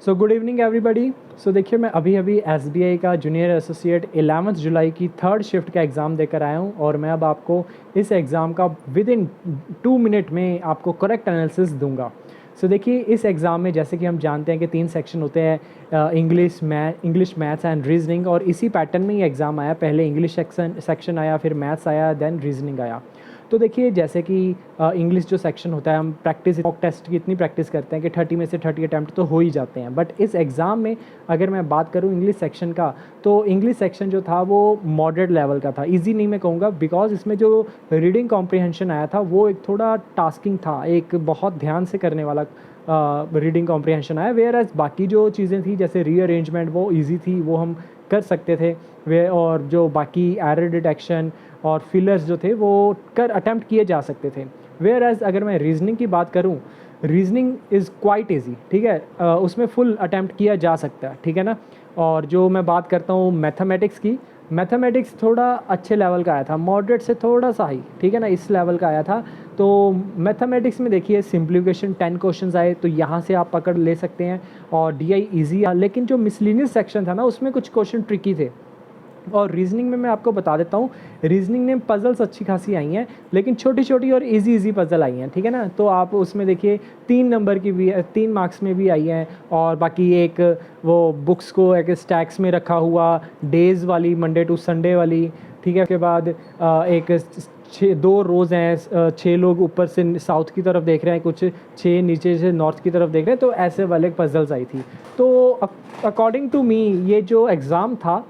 सो good evening everybody. So देखिए, मैं अभी अभी एसबीआई का जूनियर एसोसिएट 11 जुलाई की थर्ड शिफ्ट का एग्ज़ाम देकर आया हूँ और मैं अब आपको इस एग्ज़ाम का विद इन 2 मिनट में आपको करेक्ट एनालिसिस दूंगा। सो देखिए, इस एग्ज़ाम में जैसे कि हम जानते हैं कि 3 सेक्शन होते हैं, इंग्लिश मैथ्स एंड रीजनिंग, और इसी पैटर्न में ये एग्ज़ाम आया। पहले इंग्लिश सेक्शन आया, फिर मैथ्स आया, देन रीजनिंग आया। तो देखिए, जैसे कि इंग्लिश जो सेक्शन होता है, हम मॉक टेस्ट की इतनी प्रैक्टिस करते हैं कि 30 में से 30 अटैम्प्ट तो हो ही जाते हैं। बट इस एग्ज़ाम में अगर मैं बात करूँ इंग्लिश सेक्शन का, तो इंग्लिश सेक्शन जो था वो मॉडरेट लेवल का था। ईजी नहीं मैं कहूँगा, बिकॉज इसमें जो रीडिंग कॉम्प्रिहेंशन आया था वो एक थोड़ा टास्किंग था, एक बहुत ध्यान से करने वाला रीडिंग कॉम्प्रिहेंशन आया। वेयर एज बाकी जो चीज़ें थी जैसे रीअरेंजमेंट वो ईजी थी, वो हम कर सकते थे। वे और जो बाकी एरर डिटेक्शन और फिलर्स जो थे वो अटैम्प्ट किए जा सकते थे। वेयर एज अगर मैं रीजनिंग की बात करूँ, रीजनिंग इज़ क्वाइट ईजी, ठीक है, उसमें फुल अटैम्प्ट किया जा सकता है, ठीक है ना। और जो मैं बात करता हूँ मैथमेटिक्स की, मैथमेटिक्स थोड़ा अच्छे लेवल का आया था, मॉडरेट से थोड़ा सा हाई, ठीक है ना, इस लेवल का आया था। तो मैथमेटिक्स में देखिए सिंप्लीफिकेशन 10 क्वेश्चंस आए, तो यहाँ से आप पकड़ ले सकते हैं और डीआई ईजी। लेकिन जो मिसलिनियस सेक्शन था ना, उसमें कुछ क्वेश्चन ट्रिकी थे। और रीजनिंग में मैं आपको बता देता हूँ, रीजनिंग में पजल्स अच्छी खासी आई हैं, लेकिन छोटी छोटी और इजी पजल आई हैं, ठीक है ना। तो आप उसमें देखिए 3 नंबर की भी, 3 मार्क्स में भी आई हैं। और बाकी एक वो बुक्स को एक स्टैक्स में रखा हुआ डेज़ वाली, मंडे टू संडे वाली, ठीक है। उसके बाद एक 2 रोज़ हैं, 6 लोग ऊपर से साउथ की तरफ देख रहे हैं, कुछ 6 नीचे से नॉर्थ की तरफ देख रहे हैं, तो ऐसे वाले पजल्स आई थी। तो अकॉर्डिंग टू मी ये जो एग्ज़ाम था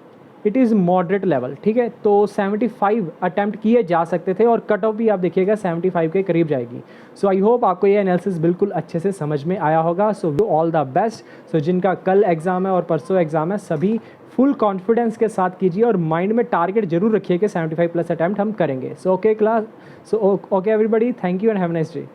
इट इज़ मॉडरेट लेवल, ठीक है। तो 75 अटैम्प्ट किए जा सकते थे और कट ऑफ भी आप देखिएगा 75 के करीब जाएगी। सो आई होप आपको ये एनालिसिस बिल्कुल अच्छे से समझ में आया होगा। So all the best. So जिनका कल एग्ज़ाम है और परसों एग्ज़ाम है, सभी फुल कॉन्फिडेंस के साथ कीजिए और माइंड में टारगेट जरूर रखिए कि 75 प्लस अटैम्प्ट हम करेंगे। So okay class, so okay everybody, thank you and have a nice day.